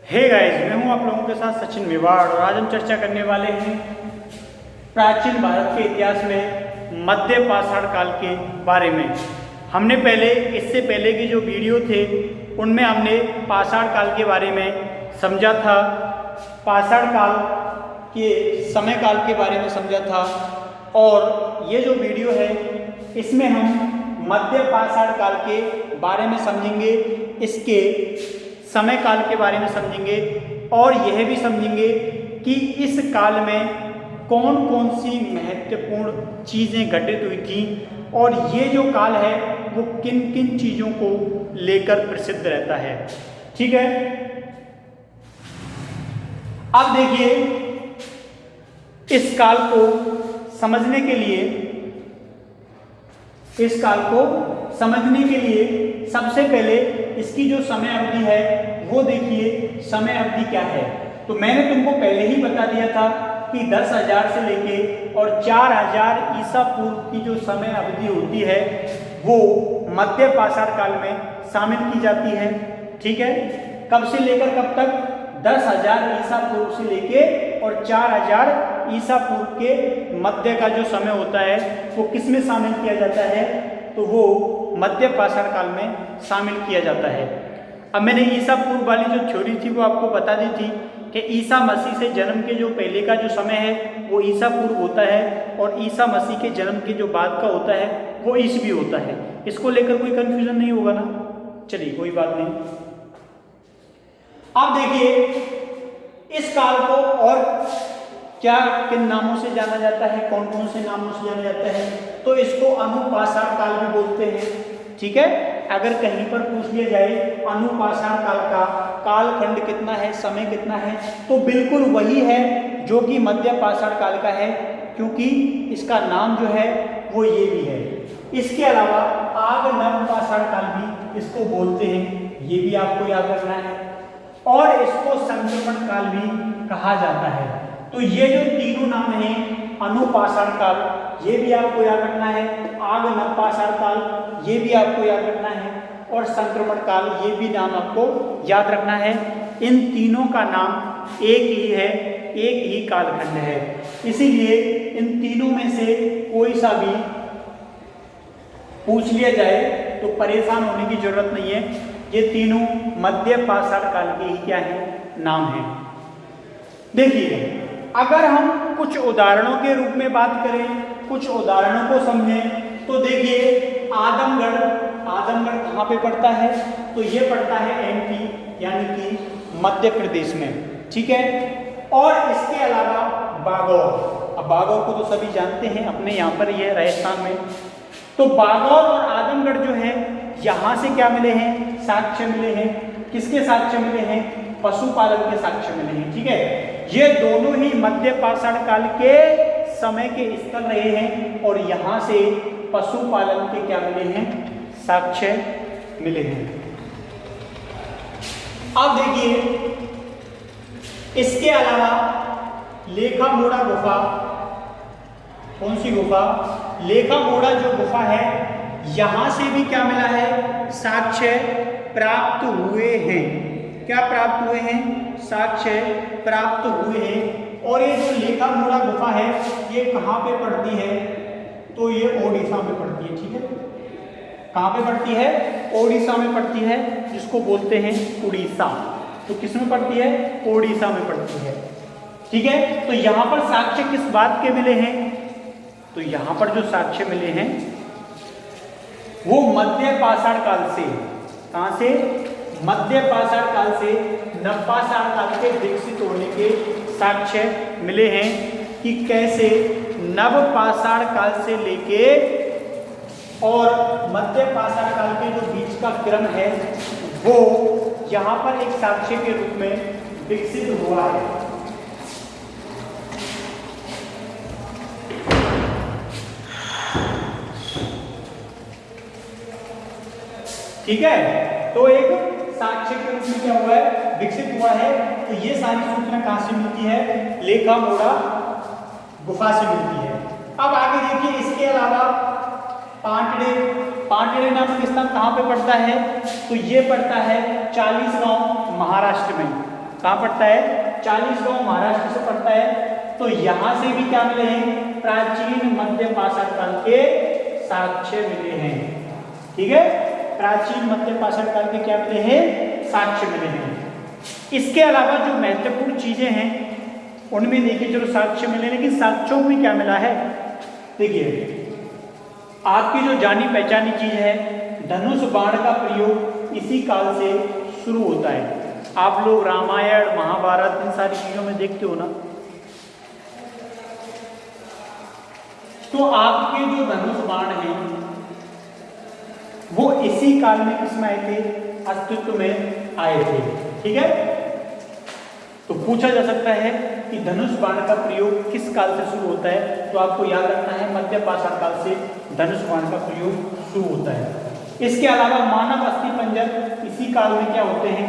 Hey guys, मैं हूं आप लोगों के साथ सचिन मेवाड़ और आज हम चर्चा करने वाले हैं प्राचीन भारत के इतिहास में मध्य पाषाण काल के बारे में। हमने इससे पहले के जो वीडियो थे उनमें हमने पाषाण काल के बारे में समझा था, पाषाण काल के समय काल के बारे में समझा था और ये जो वीडियो है इसमें हम मध्य पाषाण काल के बारे में समझेंगे, इसके समय काल के बारे में समझेंगे और यह भी समझेंगे कि इस काल में कौन कौन सी महत्वपूर्ण चीज़ें घटित हुई थी और ये जो काल है वो किन किन चीज़ों को लेकर प्रसिद्ध रहता है। ठीक है, अब देखिए इस काल को समझने के लिए सबसे पहले इसकी जो समय अवधि है वो देखिए समय अवधि क्या है। तो मैंने तुमको पहले ही बता दिया था कि 10,000 से लेके और 4,000 ईसा पूर्व की जो समय अवधि होती है वो मध्य पाषाण काल में शामिल की जाती है। ठीक है, कब से लेकर कब तक? 10,000 ईसा पूर्व से लेके और 4,000 ईसा पूर्व के मध्य का जो समय होता है वो किस में शामिल किया जाता है? तो वो मध्य पाषाण काल में शामिल किया जाता है। अब मैंने ईसा पूर्व वाली जो थ्योरी थी वो आपको बता दी थी कि ईसा मसीह से जन्म के जो पहले का जो समय है वो ईसा पूर्व होता है और ईसा मसीह के जन्म के जो बाद का होता है वो ईसवी होता है। इसको लेकर कोई कंफ्यूजन नहीं होगा ना? चलिए कोई बात नहीं। अब देखिए इस काल को और क्या किन नामों से जाना जाता है, कौन कौन से नामों से जाना जाता है? तो इसको अनुपाषाण काल भी बोलते हैं। ठीक है, अगर कहीं पर पूछ लिया जाए अनुपाषाण काल का कालखंड कितना है, समय कितना है, तो बिल्कुल वही है जो कि मध्य पाषाण काल का है, क्योंकि इसका नाम जो है वो ये भी है। इसके अलावा आगनव पाषाण काल भी इसको बोलते हैं, ये भी आपको याद रखना है, और इसको संक्रमण काल भी कहा जाता है। तो ये जो तीनों नाम हैं, अनुपाषाण काल ये भी आपको याद रखना है, आगनव पाषाण काल ये भी आपको याद रखना है और संक्रमण काल ये भी नाम आपको याद रखना है। इन तीनों का नाम एक ही है, एक ही कालखंड है, इसीलिए इन तीनों में से कोई सा भी पूछ लिया जाए तो परेशान होने की जरूरत नहीं है। ये तीनों मध्य पाषाण काल के ही क्या हैं? नाम हैं। देखिए अगर हम कुछ उदाहरणों के रूप में बात करें, कुछ उदाहरणों को समझें, तो देखिए आदमगढ़ कहाँ पे पड़ता है? तो ये पड़ता है एमपी यानी कि मध्य प्रदेश में। ठीक है, और इसके अलावा बागौर, अब बागौर को तो सभी जानते हैं, अपने यहाँ पर ये राजस्थान में। तो बागौर और आदमगढ़ जो है यहाँ से क्या मिले हैं? साक्ष्य मिले हैं। किसके साक्ष्य मिले हैं? पशुपालन के साक्ष्य मिले हैं। ठीक है, ये दोनों ही मध्य पाषाण काल के समय के स्थल रहे हैं और यहाँ से पशुपालन के क्या मिले हैं? साक्ष्य मिले हैं। अब देखिए इसके अलावा लेखामोड़ा गुफा, कौन सी गुफा? लेखामोड़ा जो गुफा है यहाँ से भी क्या मिला है? साक्ष्य प्राप्त हुए हैं। क्या प्राप्त हुए हैं? साक्ष्य प्राप्त हुए हैं। और ये जो लेखामोड़ा गुफा है ये कहाँ पे पड़ती है? तो ये ओडिशा में पड़ती है। ठीक है, कहाँ पे पड़ती है? ओडिशा में पड़ती है, जिसको बोलते हैं उड़ीसा। तो किस में पड़ती है? ओडिशा में पड़ती है। ठीक है, तो यहाँ पर साक्ष्य किस बात के मिले हैं? तो यहाँ पर जो साक्ष्य मिले हैं वो मध्य पाषाण काल से, कहाँ से? मध्य पाषाण काल से नवपाषाण काल के विकसित होने के साक्ष्य मिले हैं कि कैसे नवपाषाण काल से लेके और मध्य पाषाण काल के जो बीच का क्रम है वो यहाँ पर एक साक्ष्य के रूप में विकसित हुआ है। ठीक है, तो एक साक्ष्य के रूप में क्या हुआ है? विकसित हुआ है। तो ये सारी सूचना कहाँ से मिलती है? लेखामोड़ा गुफा से मिलती है। अब आगे देखिए इसके अलावा पाटड़े नामक स्थान कहाँ पे पड़ता है? तो ये पड़ता है 40 गांव महाराष्ट्र में। कहाँ पड़ता है? 40 गांव महाराष्ट्र से पड़ता है। तो यहां से भी क्या मिले हैं? प्राचीन मध्य पाषाण काल के साक्ष्य मिले हैं। ठीक है, प्राचीन मध्य पाषाण काल के क्या मिले हैं? साक्ष्य मिले हैं। इसके अलावा जो महत्वपूर्ण चीजें हैं उनमें देखिए, चलो साक्ष्य मिले, लेकिन साक्ष्यों में क्या मिला है? देखिए, आपकी जो जानी पहचानी चीज है, धनुष बाण का प्रयोग इसी काल से शुरू होता है। आप लोग रामायण महाभारत इन सारी चीजों में देखते हो ना, तो आपके जो धनुष बाण हैं वो इसी काल में किसमें आए थे? अस्तित्व में आए थे। ठीक है, तो पूछा जा सकता है कि धनुष बाण का प्रयोग किस काल से शुरू होता है? तो आपको याद रखना है मध्य पाषाण काल से धनुष बाण का प्रयोग शुरू होता है। इसके अलावा मानव अस्थि पंजर इसी काल में क्या होते हैं?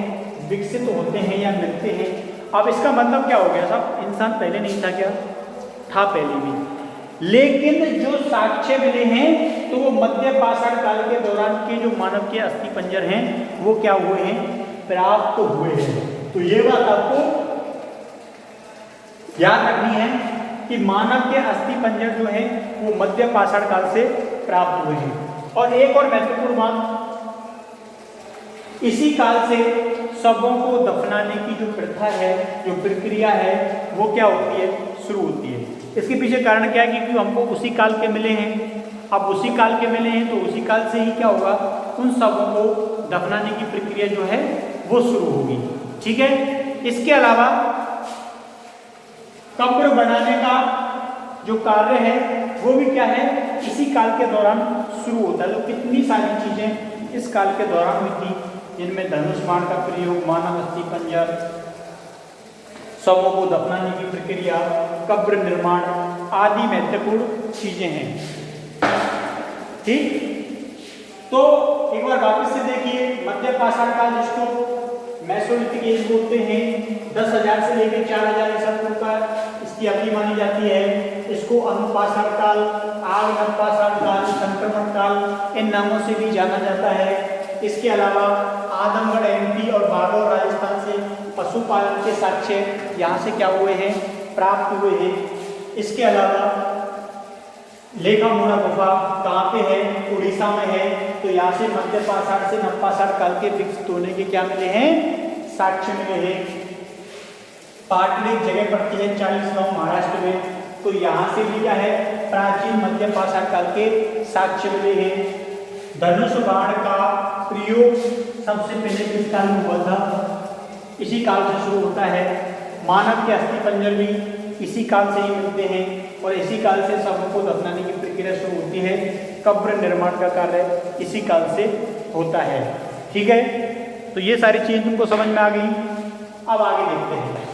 विकसित होते हैं या मिलते हैं। अब इसका मतलब क्या हो गया साहब? इंसान पहले नहीं था क्या? था पहले भी, लेकिन जो साक्ष्य मिले हैं तो वो मध्य पाषाण काल के दौरान के जो मानव के अस्थि पंजर हैं वो क्या हुए हैं? प्राप्त हुए हैं। तो ये बात आपको याद रखनी है कि मानव के अस्थि पंजर जो है वो मध्य पाषाण काल से प्राप्त हुए हैं। और एक और महत्वपूर्ण बात, इसी काल से शवों को दफनाने की जो प्रथा है, जो प्रक्रिया है, वो क्या होती है? शुरू होती है। इसके पीछे कारण क्या है? क्योंकि हमको उसी काल के मिले हैं। अब उसी काल के मिले हैं तो उसी काल से ही क्या होगा? उन शवों को दफनाने की प्रक्रिया जो है वो शुरू होगी। ठीक है, इसके अलावा कब्र बनाने का जो कार्य है वो भी क्या है? इसी काल के दौरान शुरू होता है। तो कितनी सारी चीजें इस काल के दौरान हुई थी, जिनमें धनुष बाण का प्रयोग, मानव अस्थि पंजर, शवों को दफनाने की प्रक्रिया, कब्र निर्माण आदि महत्वपूर्ण चीजें हैं। ठीक, तो एक बार वापस से देखिए, मध्य पाषाण काल जिसको मेसोलिथिक एज बोलते हैं, 10,000 से लेकर 4,000 ईसा पूर्व का इसकी अवधि मानी जाती है। इसको अनुपाषाण काल, आगमन पाषाण काल, संक्रमण काल इन नामों से भी जाना जाता है। इसके अलावा आदमगढ़ एमपी और बागौर राजस्थान से पशुपालन के साक्ष्य यहाँ से क्या हुए हैं? प्राप्त हुए हैं। इसके अलावा लेखामोड़ा गुफा कहाँ पे है? उड़ीसा में है। तो यहाँ से मध्य पाषाण से नवपाषाण काल के विकसित होने के क्या मिले हैं? साक्ष्य मिले हैं। पाटली जगह पड़ती है 40 गांव महाराष्ट्र में, तो यहाँ से भी क्या है? प्राचीन मध्य पाषाण काल के साक्ष्य मिले हैं। धनुष बाण का प्रयोग सबसे पहले किस काल में हुआ था? इसी काल से शुरू होता है। मानव के अस्थि पंजर भी इसी काल से ही मिलते हैं और इसी काल से शवों को दफनाने की प्रक्रिया शुरू होती है। कब्र निर्माण का कार्य इसी काल से होता है। ठीक है, तो ये सारी चीजें तुमको समझ में आ गई। अब आगे देखते हैं।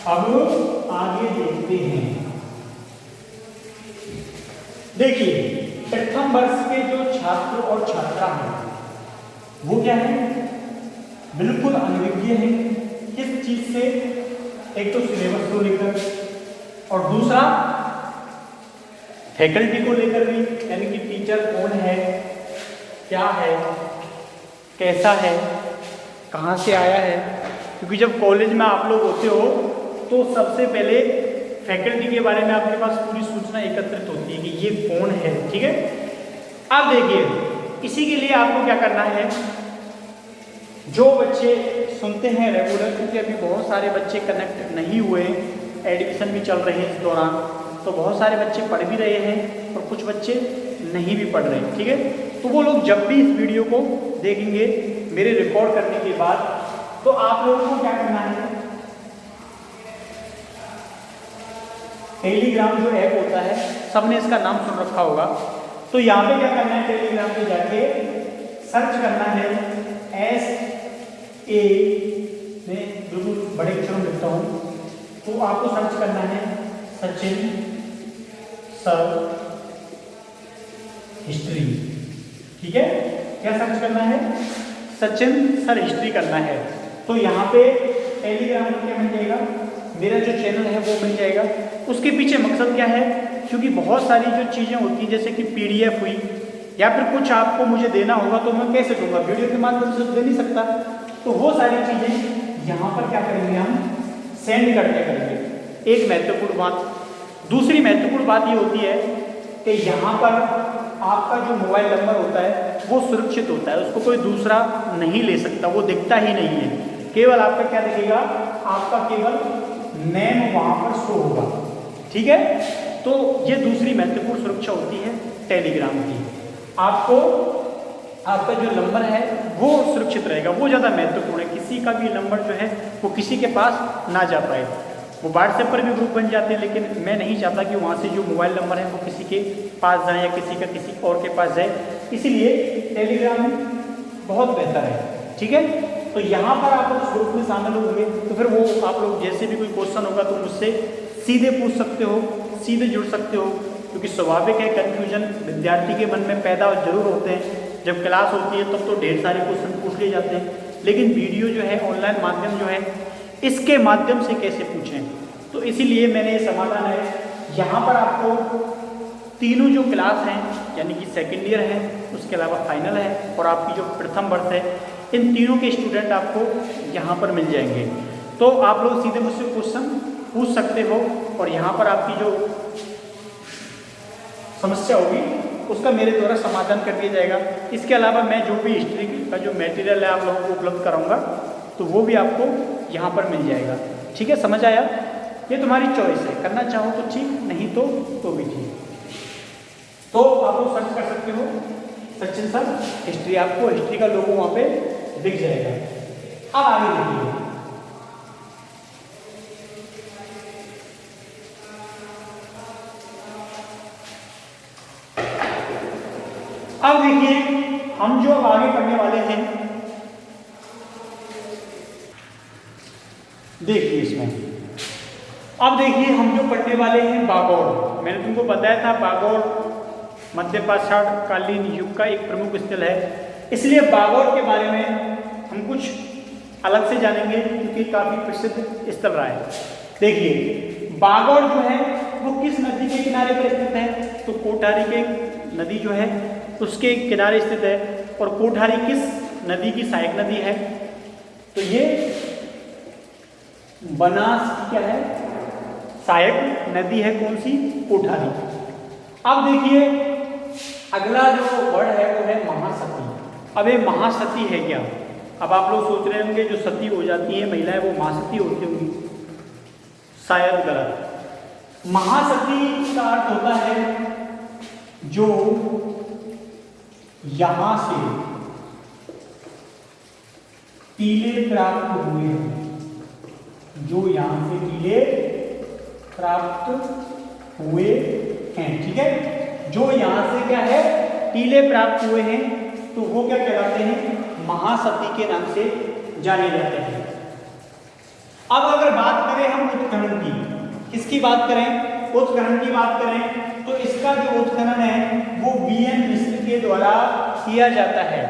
अब आगे देखते हैं। देखिए, प्रथम वर्ष के जो छात्र और छात्रा हैं वो क्या है? बिल्कुल अनभिज्ञ है। किस चीज से? एक तो सिलेबस को लेकर और दूसरा फैकल्टी को लेकर भी, यानी कि टीचर कौन है, क्या है, कैसा है, कहाँ से आया है। क्योंकि जब कॉलेज में आप लोग होते हो तो सबसे पहले फैकल्टी के बारे में आपके पास पूरी सूचना एकत्रित होती है कि ये कौन है। ठीक है, अब देखिए, इसी के लिए आपको क्या करना है? जो बच्चे सुनते हैं रेगुलर, क्योंकि अभी बहुत सारे बच्चे कनेक्ट नहीं हुए, एडमिशन भी चल रहे हैं इस दौरान, तो बहुत सारे बच्चे पढ़ भी रहे हैं और कुछ बच्चे नहीं भी पढ़ रहे हैं। ठीक है, तो वो लोग जब भी इस वीडियो को देखेंगे मेरे रिकॉर्ड करने के बाद, तो आप लोगों को क्या करना है? टेलीग्राम जो ऐप होता है, सबने इसका नाम सुन रखा होगा, तो यहाँ पे क्या करना है? टेलीग्राम पे जाके सर्च करना है SA, मैं बिल्कुल बड़े अक्षरों में लिखता हूँ, तो आपको सर्च करना है सचिन सर हिस्ट्री। ठीक है, क्या सर्च करना है? सचिन सर हिस्ट्री करना है। तो यहाँ पे टेलीग्राम में क्या मिल जाएगा? मेरा जो चैनल है वो मिल जाएगा। उसके पीछे मकसद क्या है? क्योंकि बहुत सारी जो चीज़ें होती हैं, जैसे कि PDF हुई, या फिर कुछ आपको मुझे देना होगा तो मैं कैसे दूंगा, वीडियो के माध्यम से दे नहीं सकता। तो वो सारी चीज़ें यहाँ पर क्या करेंगे, हम सेंड करके करेंगे। एक महत्वपूर्ण बात। दूसरी महत्वपूर्ण बात ये होती है कि यहाँ पर आपका जो मोबाइल नंबर होता है वो सुरक्षित होता है, उसको कोई दूसरा नहीं ले सकता, वो दिखता ही नहीं है। केवल आपका क्या दिखेगा, आपका केवल नेम वहाँ पर शो होगा। ठीक है, तो ये दूसरी महत्वपूर्ण सुरक्षा होती है टेलीग्राम की। आपको आपका जो नंबर है वो सुरक्षित रहेगा, वो ज़्यादा महत्वपूर्ण है। किसी का भी नंबर जो है वो किसी के पास ना जा पाए। वो व्हाट्सएप पर भी ग्रुप बन जाते हैं, लेकिन मैं नहीं चाहता कि वहाँ से जो मोबाइल नंबर है वो किसी के पास जाए या किसी का किसी और के पास जाए, इसीलिए टेलीग्राम बहुत बेहतर है। ठीक है, तो यहाँ पर आप उस ग्रुप में शामिल होंगे तो फिर वो आप लोग जैसे भी कोई क्वेश्चन होगा तो मुझसे सीधे पूछ सकते हो, सीधे जुड़ सकते हो, क्योंकि स्वाभाविक है कन्फ्यूजन विद्यार्थी के मन में पैदा जरूर होते हैं। जब क्लास होती है तब तो ढेर सारे क्वेश्चन पूछ लिए जाते हैं, लेकिन वीडियो जो है, ऑनलाइन माध्यम जो है, इसके माध्यम से कैसे पूछें, तो इसीलिए मैंने ये समाधान है। यहाँ पर आपको तीनों जो क्लास हैं, यानी कि सेकेंड ईयर है, उसके अलावा फाइनल है और आपकी जो प्रथम वर्ष है, इन तीनों के स्टूडेंट आपको यहाँ पर मिल जाएंगे। तो आप लोग सीधे मुझसे क्वेश्चन पूछ सकते हो और यहाँ पर आपकी जो समस्या होगी उसका मेरे द्वारा समाधान कर दिया जाएगा। इसके अलावा मैं जो भी हिस्ट्री का जो मटेरियल है आप लोगों को उपलब्ध कराऊंगा तो वो भी आपको यहाँ पर मिल जाएगा। ठीक है, समझ आया? ये तुम्हारी चॉइस है, करना चाहो तो ठीक, नहीं तो भी ठीक। तो आप लोग सर्च कर सकते हो सचिन सर हिस्ट्री, आपको हिस्ट्री का लोगो वहाँ पे दिख जाएगा। अब आगे देखिए, अब देखिए हम जो अब आगे पढ़ने वाले हैं, देखिए इसमें अब देखिए हम जो पढ़ने वाले हैं बागौर। मैंने तुमको बताया था बागौर मध्य पाषाण कालीन युग का एक प्रमुख स्थल है, इसलिए बागौर के बारे में हम कुछ अलग से जानेंगे क्योंकि काफी प्रसिद्ध स्थल रहा है। देखिए बागौर जो है वो किस नदी के किनारे पर स्थित है, तो कोठारी के नदी जो है उसके किनारे स्थित है। और कोठारी किस नदी की सहायक नदी है, तो ये बनास की क्या है, सहायक नदी है। कौन सी? कोठारी। अब देखिए अगला जो वर्ड है वो है महासती। अब ये महासती है क्या? अब आप लोग सोच रहे होंगे जो सती हो जाती है महिलाएं वो महासती होती होंगी, शायद गलत। महासती का अर्थ होता है जो यहां से टीले प्राप्त हुए हैं, जो यहां से टीले प्राप्त हुए हैं। ठीक है, जो यहां से क्या है टीले प्राप्त हुए हैं तो वो क्या कहलाते हैं, महासती के नाम से जाने जाते हैं। अब अगर बात करें हम उत्खनन की, किसकी बात करें, उत्खनन की बात करें, तो इसका जो उत्खनन है वो बीएन मिश्र के द्वारा किया जाता है।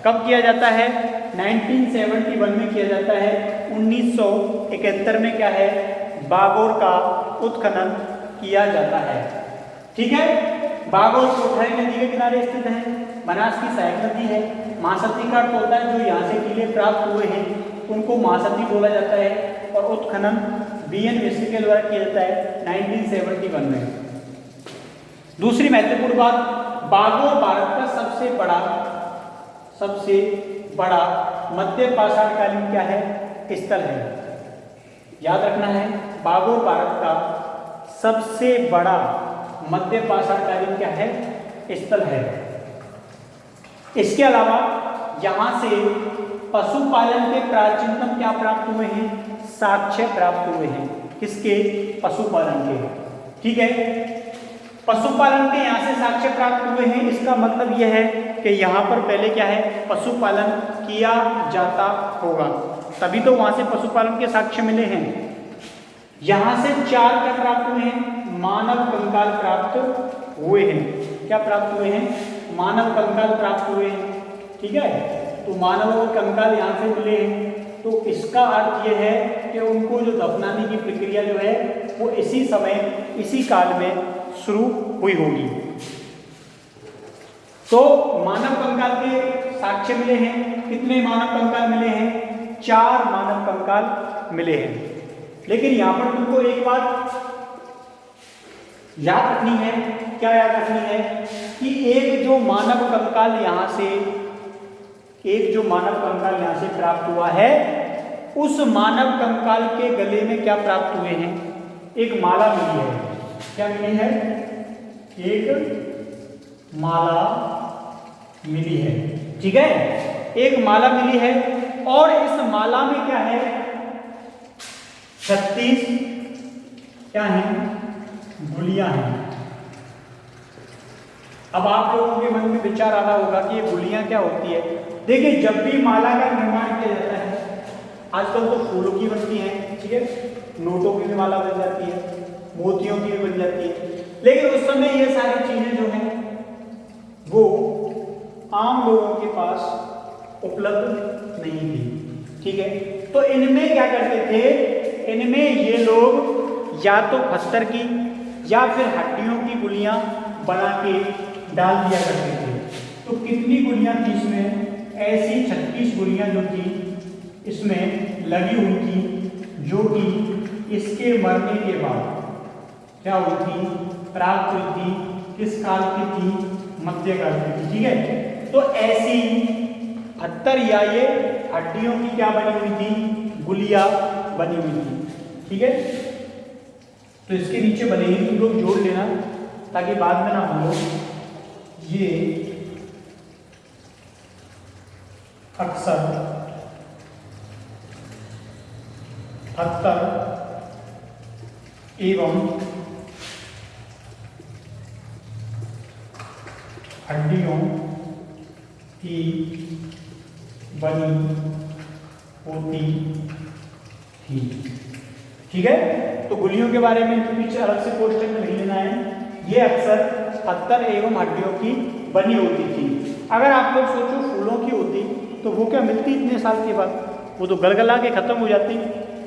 कब किया जाता है? 1971 में किया जाता है। 1971 में क्या है, बागौर का उत्खनन किया जाता है। ठीक है, बागौर कोठारी नदी के किनारे स्थित है, बनास की सहायक नदी है। महासती का अर्थ होता है जो यहाँ से टीले प्राप्त हुए हैं उनको महासती बोला जाता है। और उत्खनन बीएन मिश्र के द्वारा किया जाता है 1971 में। दूसरी महत्वपूर्ण बात, बागौर भारत का सबसे बड़ा मध्य पाषाणकालीन क्या है, स्थल है। याद रखना है, बागौर भारत का सबसे बड़ा मध्य पाषाणकालीन क्या है, स्थल है। इसके अलावा यहाँ से पशुपालन के प्राचीनतम क्या प्राप्त हुए हैं, साक्ष्य प्राप्त हुए हैं। किसके? पशुपालन के। ठीक है, पशुपालन के यहाँ से साक्ष्य प्राप्त हुए हैं। इसका मतलब यह है कि यहाँ पर पहले क्या है, पशुपालन किया जाता होगा, तभी तो वहाँ से पशुपालन के साक्ष्य मिले हैं। यहाँ से 4 क्या प्राप्त हुए हैं, मानव कंकाल प्राप्त हुए हैं। क्या प्राप्त हुए हैं? मानव कंकाल प्राप्त हुए हैं। ठीक है, तो मानव और कंकाल यहाँ से मिले हैं, तो इसका अर्थ यह है कि उनको जो दफनाने की प्रक्रिया जो है वो इसी समय, इसी काल में शुरू हुई होगी। तो मानव कंकाल के साक्ष्य मिले हैं। कितने मानव कंकाल मिले हैं? 4 मानव कंकाल मिले हैं। लेकिन यहां पर तुमको एक बात याद रखनी है। क्या याद रखनी है? कि एक जो मानव कंकाल यहां से प्राप्त हुआ है, उस मानव कंकाल के गले में क्या प्राप्त हुए हैं? एक माला मिली है। क्या मिली है? एक माला मिली है। ठीक है, एक माला मिली है और इस माला में क्या है? 36 क्या है? गुलियां हैं। अब आप लोगों के मन में विचार आ रहा होगा कि ये गुलियां क्या होती है। देखिए, जब भी माला का निर्माण किया जाता है, आजकल तो फूलों की बनती है, ठीक है, नोटों की भी माला बन जाती है, मोतियों की भी बन जाती है, लेकिन उस समय ये सारी चीजें जो हैं वो आम लोगों के पास उपलब्ध नहीं थी। ठीक है, तो इनमें क्या करते थे? इनमें ये लोग या तो पत्थर की या फिर हड्डियों की गुलियां बना के डाल दिया करते थे। तो कितनी गुलियां थी इसमें? ऐसी 36 गुलियां जो थी इसमें लगी हुई थी, जो कि इसके मरने के बाद क्या हुई थी? प्राप्त हुई थी। किस काल की थी? मध्यकाल की थी। ठीक है, तो ऐसी पत्थर या ये हड्डियों की क्या बनी हुई थी? गुलियां बनी हुई थी। ठीक है, तो इसके नीचे भले ही तुम लोग जोड़ लेना ताकि बाद में ना बोलो ये अक्सर पत्थर एवं हड्डियों की बनी होती थी। ठीक है, तो गुलियों के बारे में पीछे अलग से क्वेश्चन में नहीं लेना है। ये अक्सर पत्थर एवं हड्डियों की बनी होती थी। अगर आप लोग सोचो फूलों की होती तो वो क्या मिलती इतने साल के बाद? वो तो गलगला के खत्म हो जाती।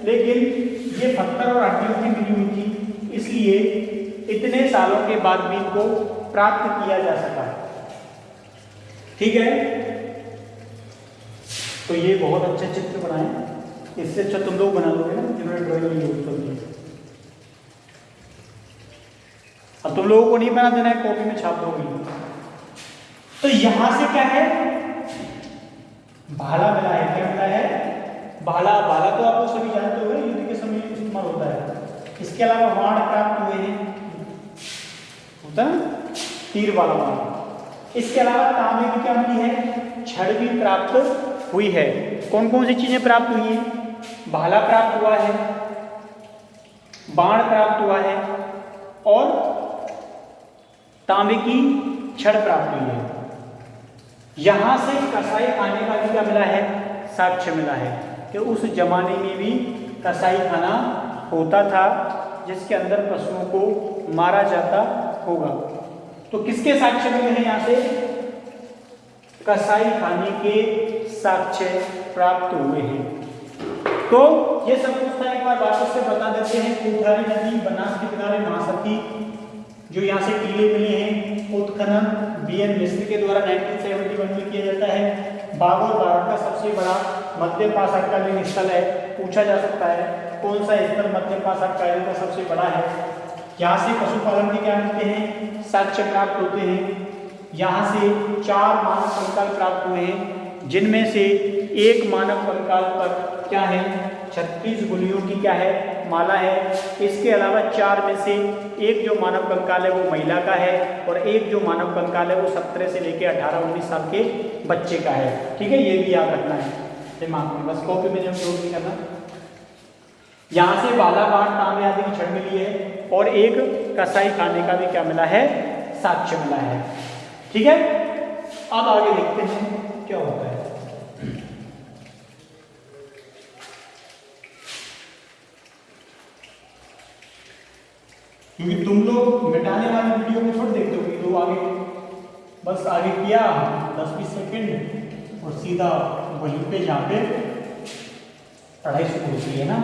लेकिन ये पत्थर और हड्डियों की मिली हुई थी, इसलिए इतने सालों के बाद भी इनको प्राप्त किया जा सका। ठीक है, तो ये बहुत अच्छा चित्र बनाए। इससे अच्छा तुम लोग बना लोगे ना, जिन्होंने ड्राइंग यूज कर दी। अब तुम लोगों को नहीं बना देना है, कॉपी में छाप दोगे। तो यहां से क्या है? भाला मिला है। क्या मिला है? भाला। भाला तो आप लोग सभी जानते हो, युद्ध के समय इस्तेमाल होता है। इसके अलावा बाण प्राप्त हुए हैं, होता है तीर वाला बाण। इसके अलावा तांबे की क्या मिली है? छड़ भी प्राप्त हुई है। कौन कौन सी चीजें प्राप्त हुई है? भाला प्राप्त हुआ है, बाण प्राप्त हुआ है और तांबे की छड़ प्राप्त हुई है। यहां से कसाई खाने का भी क्या मिला है? साक्ष्य मिला है कि उस जमाने में भी कसाई खाना होता था, जिसके अंदर पशुओं को मारा जाता होगा। तो किसके साक्ष्य मिले हैं? यहां से कसाई खाने के साक्ष्य प्राप्त हुए हैं। तो ये सब कुछ था, एक बार वापस से बता देते हैं। कोठारी नदी बनास के किनारे महासती, जो यहाँ से टीले मिले हैं, उत्खनन बीएन मिस्त्री के द्वारा 1971 में किया जाता है। बागोर भारत का सबसे बड़ा मध्य पाषाणकालीन स्थल है। पूछा जा सकता है कौन सा स्थल मध्य पाषाणकालीन का सबसे बड़ा है। यहाँ से पशुपालन के क्या मिलते हैं? साक्ष्य प्राप्त होते हैं। यहाँ से 4 मानव कंकाल प्राप्त हुए हैं, जिनमें से एक मानव कंकाल पर क्या है? 36 गुलियों की क्या है? माला है। इसके अलावा 4 में से एक जो मानव कंकाल है वो महिला का है, और एक जो मानव कंकाल है वो 17 से लेकर 18-19 साल के बच्चे का है। ठीक है, ये भी याद रखना है दिमाग में, बस कॉपी में जब नोट नहीं करना। यहाँ से बाला बाण तांबे आदि की छड़ मिली है और एक कसाई खाने का भी क्या मिला है? साक्ष्य मिला है। ठीक है, अब आगे देखते हैं क्या होता है। क्योंकि तुम लोग मिटाने वाली वीडियो में थोड़ी देखते हो, तो आगे बस आगे किया 10-20 सेकंड और सीधा वहीं पे जहाँ पे पढ़ाई शुरू होती है ना।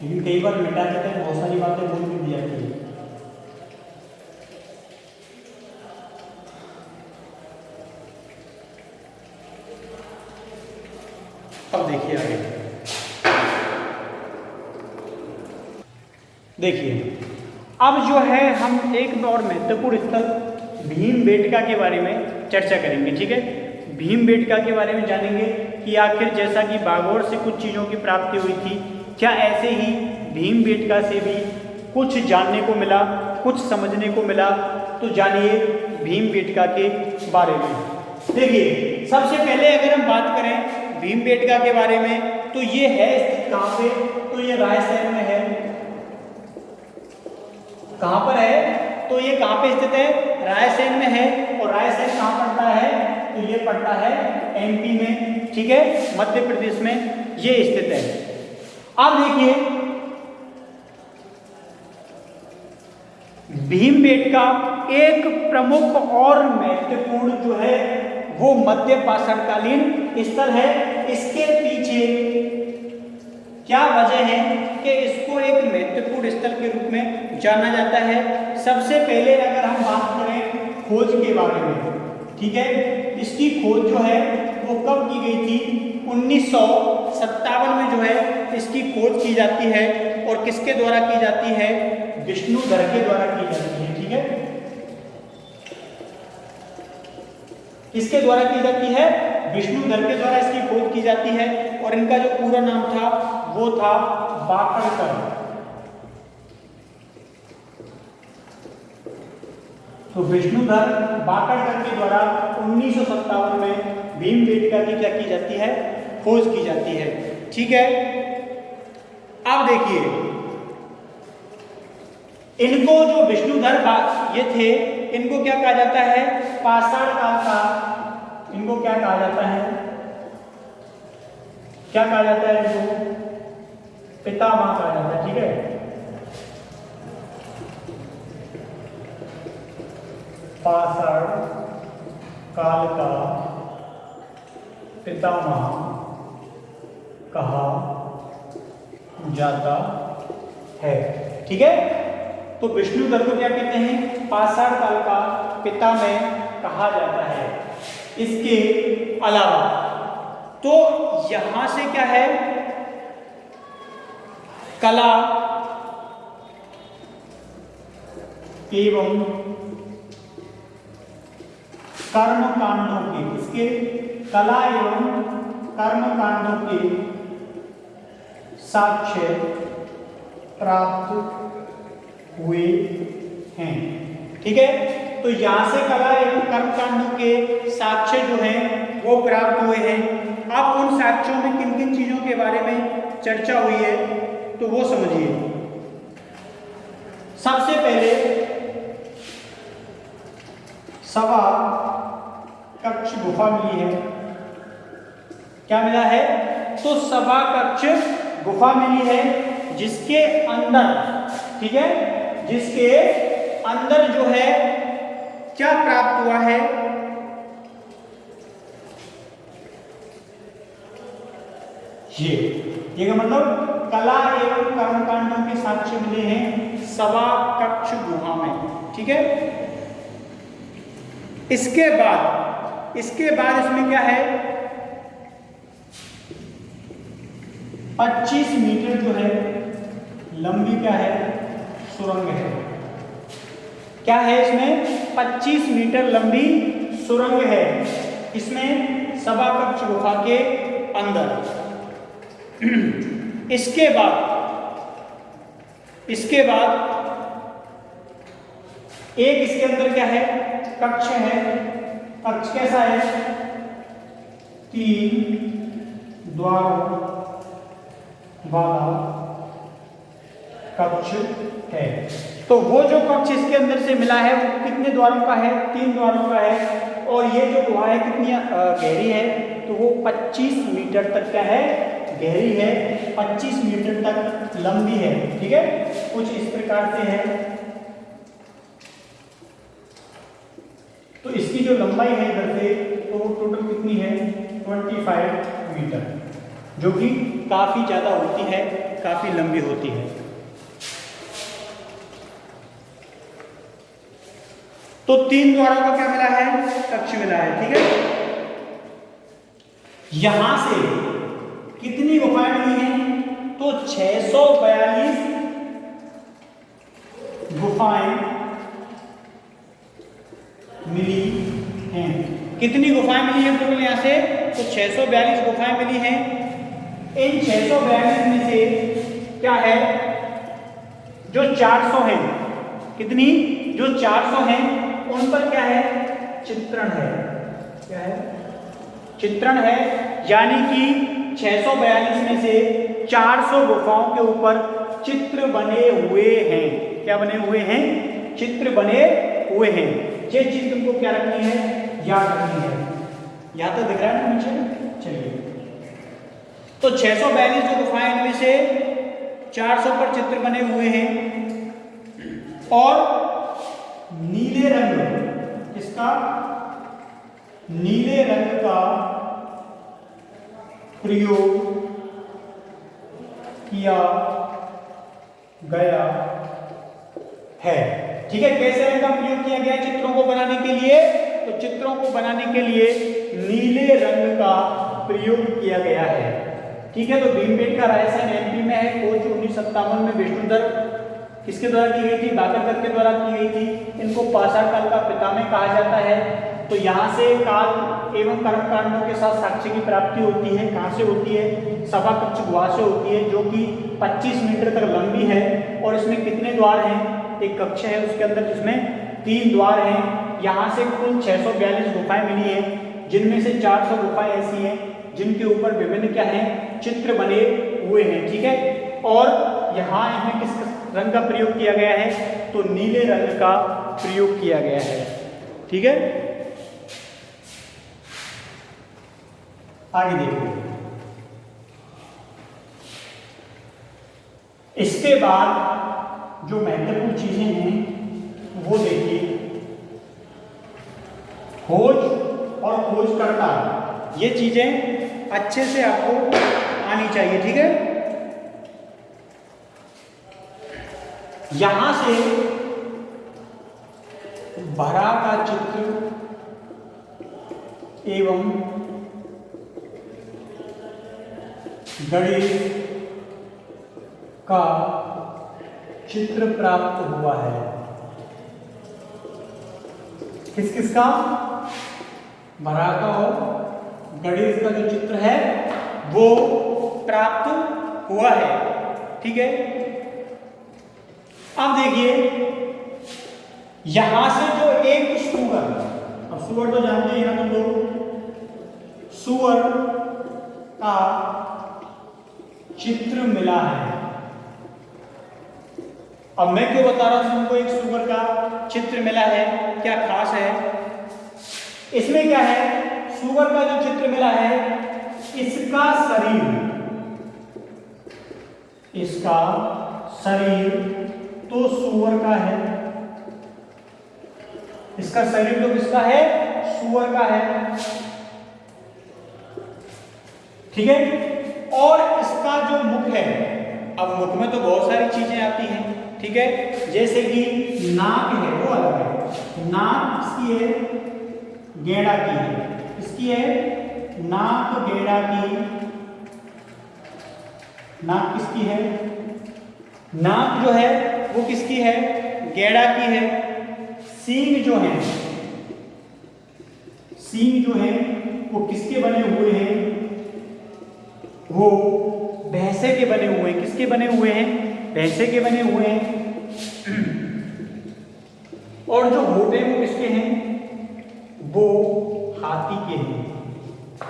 लेकिन कई बार मिटा देते हैं, बहुत सारी बातें बोल भी दिया जाती है। अब देखिए आगे, देखिए अब जो है हम एक और महत्वपूर्ण स्थल भीमबेटका के बारे में चर्चा करेंगे। ठीक है, भीमबेटका के बारे में जानेंगे कि आखिर जैसा कि बागोर से कुछ चीज़ों की प्राप्ति हुई थी, क्या ऐसे ही भीमबेटका से भी कुछ जानने को मिला, कुछ समझने को मिला। तो जानिए भीमबेटका के बारे में। देखिए सबसे पहले अगर हम बात करें भीमबेटका के बारे में तो ये है स्थित कहाँ पे, तो ये रायसेन में है। कहाँ पर है, तो ये कहाँ पे स्थित है, रायसेन में है। और रायसेन कहाँ पड़ता है, तो ये पड़ता है एमपी में। ठीक है, मध्य प्रदेश में ये स्थित है। अब देखिए भीमबेटका एक प्रमुख और महत्वपूर्ण जो है वो मध्य पाषाणकालीन स्थल है। इसके पीछे क्या वजह है कि इसको एक महत्वपूर्ण स्थल के रूप में जाना जाता है। सबसे पहले अगर हम बात करें खोज के बारे में, ठीक है, इसकी खोज जो है वो कब की गई थी, 1957 में जो है इसकी खोज की जाती है। और किसके द्वारा की जाती है, विष्णुधर के द्वारा की जाती है। ठीक है, किसके द्वारा की जाती है, विष्णुधर के द्वारा इसकी खोज की जाती है। और इनका जो पूरा नाम था वो था बाकड़कर। तो विष्णुधर बाकड़कर के द्वारा 1957 में भीमबेटका की क्या की जाती है, खोज की जाती है। ठीक है, अब देखिए इनको जो विष्णुधर ये थे, इनको क्या कहा जाता है, पाषाण काल का, इनको क्या कहा जाता है, क्या कहा जाता है, इनको पितामह कहा जाता है। ठीक है, पाषाण काल का पितामह कहा जाता है। ठीक है, तो विष्णुधर को क्या कहते हैं, पाषाण काल का पितामह कहा जाता है। इसके अलावा तो यहां से क्या है, कला एवं कर्मकांडों के, इसके कला एवं कर्मकांडों के साक्ष्य प्राप्त हुए हैं। ठीक है, तो यहां से कला एवं कर्मकांडों के साक्ष्य जो हैं वो प्राप्त हुए हैं। अब उन साक्ष्यों में किन किन चीजों के बारे में चर्चा हुई है तो वो समझिए। सबसे पहले सवा कक्ष गुफा मिली है। क्या मिला है, तो सवा कक्ष गुफा मिली है जिसके अंदर, ठीक है, जिसके अंदर जो है क्या प्राप्त हुआ है, ये का मतलब कला एवं कर्मकांडों के साक्ष्य मिले हैं सवा कक्ष गुहा में। ठीक है, इसके बाद इसमें क्या है, 25 मीटर जो है लंबी क्या है, सुरंग है। क्या है इसमें, 25 मीटर लंबी सुरंग है इसमें सवा कक्ष गुफा के अंदर। इसके बाद एक इसके अंदर क्या है, कक्ष है। कक्ष कैसा है, 3 द्वारों वाला कक्ष है। तो वो जो कक्ष इसके अंदर से मिला है वो कितने द्वारों का है, 3 द्वारों का है। और ये जो गुहा है कितनी गहरी है, तो वो 25 मीटर तक का है, गहरी है, 25 मीटर तक लंबी है। ठीक है, कुछ इस प्रकार से है। तो इसकी जो लंबाई है इधर से, तो वो टोटल कितनी है, 25 मीटर, जो कि काफी ज्यादा होती है, काफी लंबी होती है। तो 3 द्वारों का क्या मिला है, कक्ष मिला है। ठीक है, यहां से कितनी गुफाएं मिली हैं? तो 642 गुफाएं मिली हैं। कितनी गुफाएं मिली हैं टोटल यहां से? तो 642 गुफाएं मिली हैं। इन 642 में से क्या है, जो 400 हैं, कितनी, जो 400 हैं उन पर क्या है, चित्रण है। क्या है? चित्रण है। यानी कि 642 में से 400 गुफाओं के ऊपर चित्र बने हुए हैं। क्या बने हुए हैं? चित्र बने हुए हैं। ये चीज तुमको क्या रखनी है, याद रखनी है। यहां तो दिख रहा है ना नीचे? चलिए, तो 642 जो गुफाएं, इनमें से 400 पर चित्र बने हुए हैं। और नीले रंग, किसका? नीले रंग का प्रयोग किया गया है। ठीक है, कैसे रंग का प्रयोग किया गया चित्रों को बनाने के लिए? तो चित्रों को बनाने के लिए नीले रंग का प्रयोग किया गया है। ठीक है, तो भीमबेटका रायसेन एमपी में है। खोज 1957 में विष्णुधर किसके द्वारा की गई थी? बाकरकर के द्वारा की गई थी। इनको पाषाण काल का पितामह कहा जाता है। तो यहाँ से काल एवं कर्म कांडों के साथ साक्ष्य की प्राप्ति होती है। कहाँ से होती है? सभा कक्ष गुहा से होती है, जो कि 25 मीटर तक लंबी है। और इसमें कितने द्वार हैं? एक कक्ष है उसके अंदर, जिसमें 3 द्वार हैं। यहाँ से कुल 642 गुफाएं मिली हैं, जिनमें से 400 गुफाएं ऐसी हैं जिनके ऊपर विभिन्न क्या है, चित्र बने हुए हैं। ठीक है, और यहाँ इनमें किस रंग का प्रयोग किया गया है? तो नीले रंग का प्रयोग किया गया है। ठीक है, आगे देखो। इसके बाद जो महत्वपूर्ण चीजें हैं वो देखिए। खोज और खोजकर्ता, ये चीजें अच्छे से आपको आनी चाहिए। ठीक है, यहां से भरा का चित्र एवं गणेश का चित्र प्राप्त हुआ है। किस किस का? भरा का और गणेश का जो चित्र है वो प्राप्त हुआ है। ठीक है, अब देखिए, यहां से जो एक सुअर, अब सुअर तो जानते हैं ना तुम लोग, सुअर का चित्र मिला है। अब मैं क्यों बता रहा हूं तुमको एक सुअर का चित्र मिला है, क्या खास है इसमें? क्या है, सुअर का जो चित्र मिला है, इसका शरीर तो सुअर का है। इसका शरीर तो किसका है? सुअर का है। ठीक है, और इसका जो मुख है, अब मुख में तो बहुत सारी चीजें आती हैं। ठीक है, जैसे कि नाक है वो अलग है। नाक इसकी है, गेड़ा की है। इसकी है नाक, गेड़ा की। नाक किसकी है? नाक जो है वो किसकी है? गेड़ा की है। सींग जो है, सींग जो है वो किसके बने हुए हैं? वो भैंसे के बने हुए हैं। किसके बने हुए हैं? भैंसे के बने हुए हैं। और जो होंठ हैं वो किसके हैं? वो हाथी के हैं।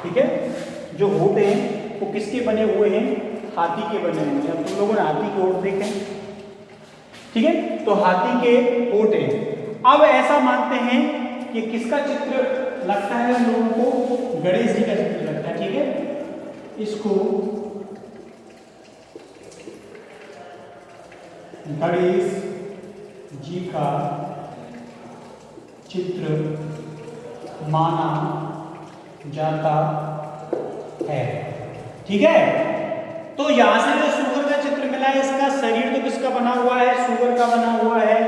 ठीक है, जो होंठ हैं वो किसके बने हुए हैं? हाथी के बने हुए हैं। अब तुम लोगों ने हाथी के होंठ देखे? ठीक है, तो हाथी के होंठ हैं। अब ऐसा मानते हैं कि किसका चित्र लगता है हम लोगों को? गणेश जी का चित्र लगता है। ठीक है, इसको गणेश जी का चित्र माना जाता है। ठीक है, तो यहां से जो सुअर का चित्र मिला है, इसका शरीर तो किसका बना हुआ है? सुअर का बना हुआ है।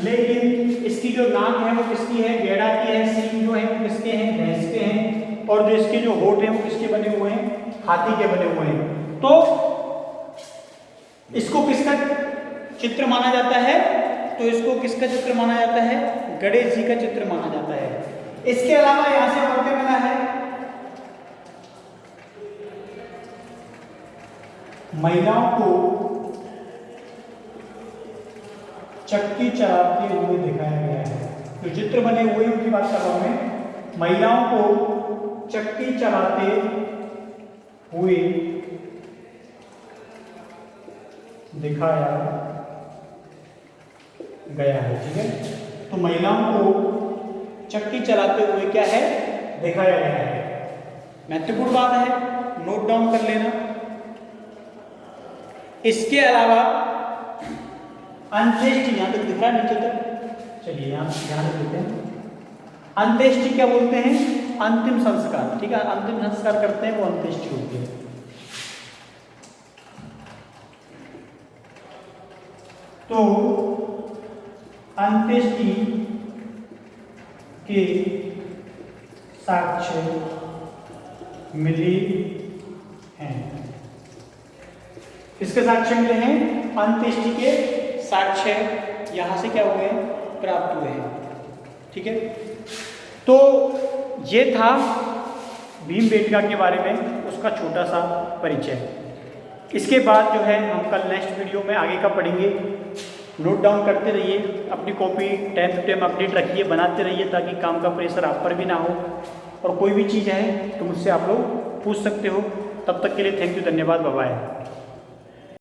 लेकिन इसकी जो नाक है वो किसकी है? गेड़ा की है। सींग जो है वो किसके हैं? भैंस के हैं। और जो इसके जो होंठ हैं वो किसके बने हुए हैं? हाथी के बने हुए हैं। तो इसको किसका चित्र माना जाता है? तो इसको किसका चित्र माना जाता है? गणेश जी का चित्र माना जाता है। इसके अलावा यहां से और क्या मिला है? महिलाओं को चक्की चलाते हुए दिखाया गया है। जो चित्र बने हुए उनकी बात कर रहा हूं मैं। महिलाओं को चक्की चलाते हुए दिखाया गया है। ठीक है, तो महिलाओं को चक्की चलाते हुए क्या है? दिखाया गया है। महत्वपूर्ण बात है, नोट डाउन कर लेना। इसके अलावा अंत्येष्टि, यहां तक दिख रहा है नीचे तक, चलिए यहां ध्यान देते हैं। अंत्येष्टि क्या बोलते हैं? अंतिम संस्कार। ठीक है, अंतिम संस्कार करते हैं वो अंत्येष्टि होती है। तो अंत्येष्टि के साक्ष्य मिले हैं। किसके साक्ष्य मिले हैं? अंत्येष्टि के साक्ष्य यहां से क्या हुए? प्राप्त हुए हैं। ठीक है, तो ये था भीमबेटका के बारे में उसका छोटा सा परिचय। इसके बाद जो है हम कल नेक्स्ट वीडियो में आगे का पढ़ेंगे। नोट डाउन करते रहिए, अपनी copy time to time update रखिए, बनाते रहिए ताकि काम का प्रेशर आप पर भी ना हो। और कोई भी चीज़ है तो मुझसे आप लोग पूछ सकते हो। तब तक के लिए थैंक यू, धन्यवाद, बाय बाय।